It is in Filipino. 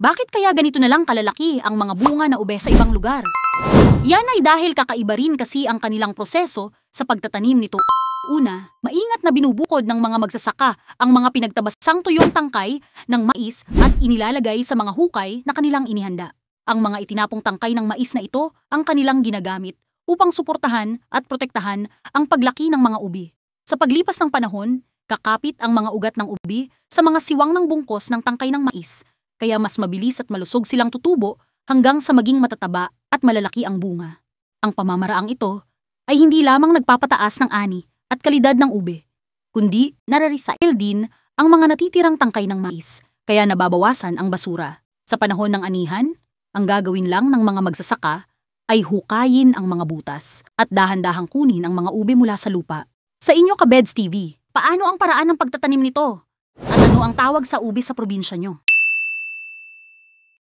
Bakit kaya ganito na lang kalalaki ang mga bunga na ube sa ibang lugar? Yan ay dahil kakaiba rin kasi ang kanilang proseso sa pagtatanim nito. Una, maingat na binubukod ng mga magsasaka ang mga pinagtabasang tuyong tangkay ng mais at inilalagay sa mga hukay na kanilang inihanda. Ang mga itinapong tangkay ng mais na ito ang kanilang ginagamit upang suportahan at protektahan ang paglaki ng mga ubi. Sa paglipas ng panahon, kakapit ang mga ugat ng ubi sa mga siwang ng bungkos ng tangkay ng mais, kaya mas mabilis at malusog silang tutubo hanggang sa maging matataba at malalaki ang bunga. Ang pamamaraang ito ay hindi lamang nagpapataas ng ani at kalidad ng ube, kundi nare-recycle din ang mga natitirang tangkay ng mais, kaya nababawasan ang basura. Sa panahon ng anihan, ang gagawin lang ng mga magsasaka ay hukayin ang mga butas at dahan-dahang kunin ang mga ube mula sa lupa. Sa inyo ka Beds TV, paano ang paraan ng pagtatanim nito? At ano ang tawag sa ube sa probinsya nyo?